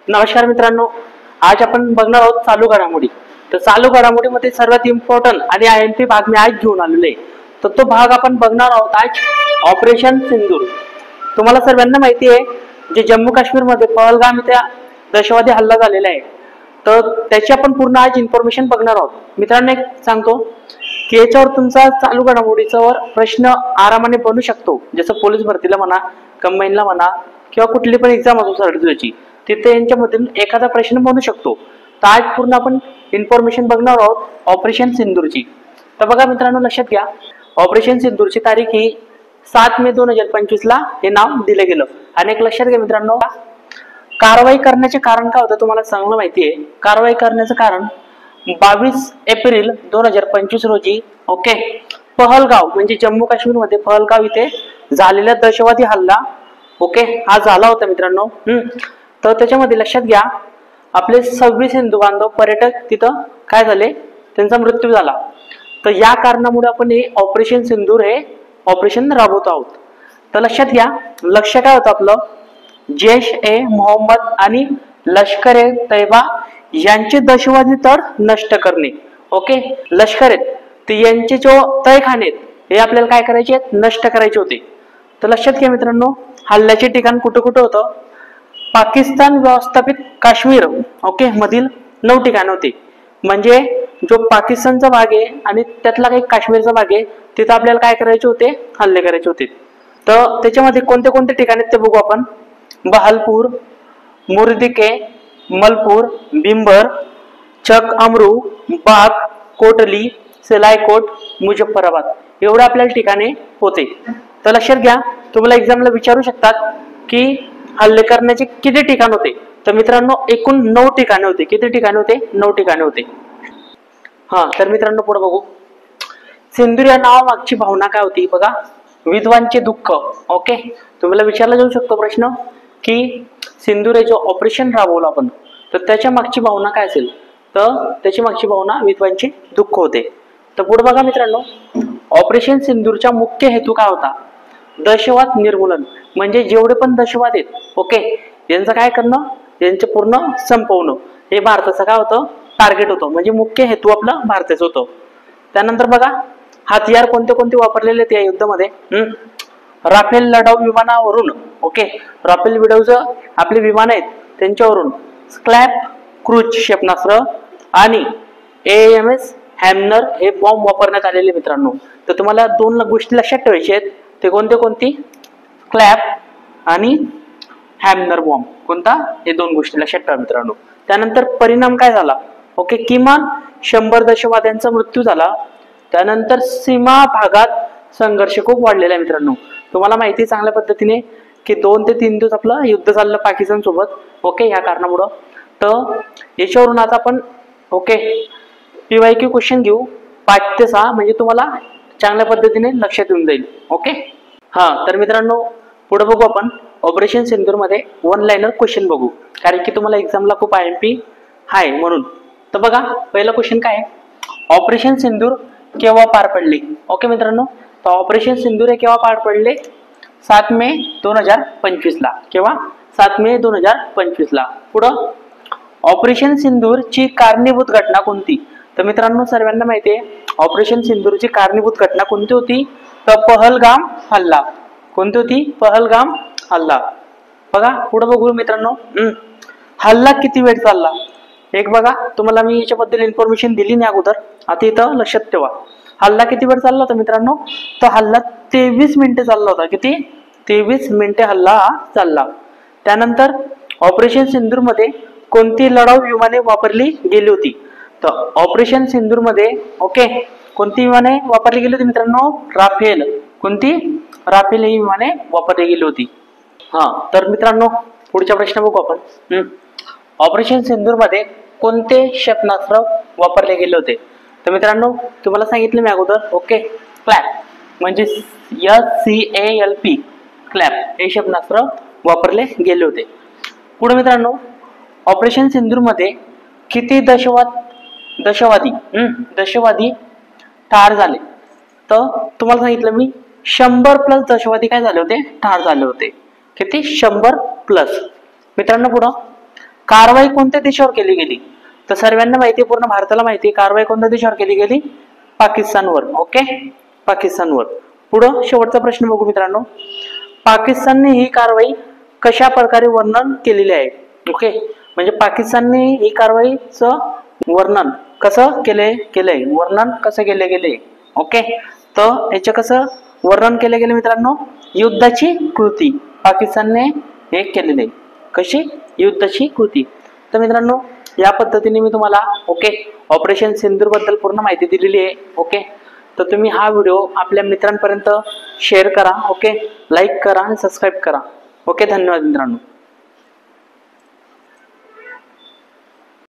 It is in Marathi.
नमस्कार मित्रांनो, आज आपण बघणार आहोत चालू घडामोडी. तर चालू घडामोडीमध्ये सर्वात इम्पॉर्टंट आणि IMP भाग मी आज घेऊन आलेलो आहे. तर तो भाग आपण बघणार आहोत आज ऑपरेशन सिंदूर. तुम्हाला सर्वांना माहिती आहे जे जम्मू काश्मीरमध्ये पहलगाम इथे दहशतवादी हल्ला झालेला आहे, तर त्याची आपण पूर्ण आज इन्फॉर्मेशन बघणार आहोत. मित्रांनो, एक सांगतो की याच्यावर तुमचा चालू घडामोडीच्यावर प्रश्न आरामाने बनू शकतो. जसं पोलीस भरतीला म्हणा, कंबाईनला म्हणा किंवा कुठली पण एक्झाम असो सर्टिफिकेटची, तिथे यांच्यामधून एखादा प्रश्न बनू शकतो. तर आज पूर्ण आपण इन्फॉर्मेशन बघणार आहोत ऑपरेशन सिंदूरची. तर बघा मित्रांनो, लक्षात घ्या, ऑपरेशन सिंदूरची तारीख ही 7 मे 2025 ला हे नाव दिलं गेलं. आणि एक लक्षात घ्या मित्रांनो, कारवाई करण्याचे कारण काय होतं तुम्हाला चांगलं माहिती आहे. कारवाई करण्याचं कारण 22 एप्रिल 2025 रोजी पहलगाव म्हणजे जम्मू काश्मीर मध्ये पहलगाव इथे झालेला दहशतवादी हल्ला हा झाला होता मित्रांनो. तर त्याच्यामध्ये लक्षात घ्या, आपले 26 हिंदू बांधव पर्यटक तिथं काय झाले, त्यांचा मृत्यू झाला. तर या कारणामुळे आपण हे ऑपरेशन सिंदूर हे ऑपरेशन राबवत आहोत. तर लक्षात घ्या, लक्ष काय होतं आपलं, जैश-ए-मोहम्मद आणि लष्कर-ए-तैयबा यांचे दहशतवादी तळ नष्ट करणे. लष्कर ते यांचे जो तळखाने हे आपल्याला काय करायचे, नष्ट करायचे होते. तर लक्षात घ्या मित्रांनो, हल्ल्याचे ठिकाण कुठं कुठं होतं, पाकिस्तान व्यवस्थापित काश्मीर मधील 9 ठिकाण होते. म्हणजे जो पाकिस्तानचा भाग आहे आणि त्यातला काही काश्मीरचा भाग आहे, तिथं आपल्याला काय करायचे होते, हल्ले करायचे होते. तर त्याच्यामध्ये कोणते कोणते ठिकाण आहेत ते बघू आपण. बहालपूर, मुर्दिके, मलपूर, बिंबर, चक अमरू, बाग, कोटली, सिलायकोट, मुजफ्फराबाद एवढे आपल्याला ठिकाणे होते. तर लक्षात घ्या, तुम्हाला एक्झामला विचारू शकतात की हल्ले करण्याचे किती ठिकाण होते. तर मित्रांनो, एकूण 9 ठिकाणे होते. किती ठिकाणे होते? 9 ठिकाणे होते. तर मित्रांनो, पुढे बघू. सिंदूर या नावामागची भावना काय होती बघा, विधवांचे दुःख. तुम्हाला विचारला जाऊ शकतो प्रश्न की सिंदूर हे जो ऑपरेशन राबवलं आपण, तर त्याच्या मागची भावना काय असेल, तर त्याची मागची भावना विधवांचे दुःख होते. तर पुढे बघा मित्रांनो, ऑपरेशन सिंदूरचा मुख्य हेतू काय होता, दहशतवाद निर्मूलन. म्हणजे जेवढे पण दहशतवाद आहेत यांचं काय करणं, यांचं पूर्ण संपवणं हे भारताचं काय होतं, टार्गेट होतं. म्हणजे मुख्य हेतू आपला भारताचं होतं. त्यानंतर बघा, हत्यार कोणते कोणते वापरलेले आहेत या युद्धामध्ये. राफेल लढाऊ विमानावरून राफेल लढाऊचं आपले विमान आहेत त्यांच्यावरून स्कॅल्प क्रूझ क्षेपणास्त्र आणि AMS हॅमनर हे बॉम्ब वापरण्यात आलेले मित्रांनो. तर तुम्हाला 2 गोष्टी लक्षात ठेवायच्या आहेत. ते कोणती, स्कॅल्प आणि हॅमनर बॉम्ब. कोणता, हे 2 गोष्टी लक्षात ठेवा मित्रांनो. त्यानंतर परिणाम काय झाला, किमान 100 दहशतवाद्यांचा मृत्यू झाला. त्यानंतर सीमा भागात संघर्ष खूप वाढलेला आहे मित्रांनो. तुम्हाला माहिती चांगल्या पद्धतीने की 2 ते 3 दिवस आपलं युद्ध चाललं पाकिस्तान सोबत ह्या कारणामुळं. तर याच्यावरून आता आपण PYQ क्वेश्चन घेऊ 5 ते 6, म्हणजे तुम्हाला चांगल्या पद्धतीने लक्षात येऊन जाईल. तर मित्रांनो, पुढे बघू आपण ऑपरेशन सिंदूर मध्ये 1 लाइनर क्वेश्चन बघू, कारण की तुम्हाला एक्झामला खूप IMP आहे म्हणून. तर बघा, पहिला क्वेश्चन काय आहे, ऑपरेशन सिंदूर केव्हा पार पडले. मित्रांनो, तर ऑपरेशन सिंदूर हे केव्हा पार पडले, 7 मे 2025 ला. केव्हा, 7 मे 2025 ला. पुढं, ऑपरेशन सिंदूर ची कारणीभूत घटना कोणती. तर मित्रांनो, सर्वांना माहिती आहे ऑपरेशन सिंदूरची कारणीभूत घटना कोणती होती, तर पहलगाम हल्ला. कोणती होती, पहलगाम हल्ला. बघा पुढे बघू मित्रांनो, हल्ला किती वेळ चालला. एक बघा, तुम्हाला मी याच्याबद्दल इन्फॉर्मेशन दिली नाही अगोदर, आता इथं लक्षात ठेवा. हल्ला किती वेळ चालला होता मित्रांनो, तर हल्ला 23 मिनिटे चालला होता. किती, 23 मिनिटे हल्ला चालला. त्यानंतर ऑपरेशन सिंदूर मध्ये कोणती लढाऊ विमाने वापरली गेली होती. तर ऑपरेशन सिंदूर मध्ये कोणती विमाने वापरली गेली होती मित्रांनो, राफेल. कोणती, राफेल ही विमाने वापरली गेली होती. तर मित्रांनो, पुढचा प्रश्न बघू आपण. ऑपरेशन सिंदूर मध्ये कोणते क्षेपणास्त्र वापरले गेले होते. तर मित्रांनो, तुम्हाला सांगितलं मी अगोदर क्लॅप म्हणजे SCALP क्लॅप हे क्षेपणास्त्र वापरले गेले होते. पुढे मित्रांनो, ऑपरेशन सिंदूर मध्ये किती दहशतवादी ठार झाले. तर तुम्हाला सांगितलं मी 100+ दहशतवादी काय झाले होते, ठार झाले होते. किती, 100+. मित्रांनो, पुढं कारवाई कोणत्या देशावर केली गेली? तर सर्वांना माहिती, पूर्ण भारताला माहिती, कारवाई कोणत्या देशावर केली गेली? पाकिस्तानवर. ओके, पाकिस्तानवर. पुढं शेवटचा प्रश्न बघू मित्रांनो. पाकिस्तानने ही कारवाई कशा प्रकारे वर्णन केलेली आहे? ओके, म्हणजे पाकिस्तानने ही कारवाईचं वर्णन कसं केलंय, वर्णन कसं केले गेले? ओके, तर याचं कसं वर्णन केले गेले मित्रांनो? युद्धाची कृती पाकिस्तानने हे केलेले. कशी? युद्धाची कृती. तर मित्रांनो या पद्धतीने मी तुम्हाला ओके ऑपरेशन सिंदूर बद्दल पूर्ण माहिती दिलेली आहे. ओके, तर तुम्ही हा व्हिडिओ आपल्या मित्रांपर्यंत शेअर करा. ओके, लाईक करा आणि सबस्क्राईब करा. ओके, धन्यवाद मित्रांनो.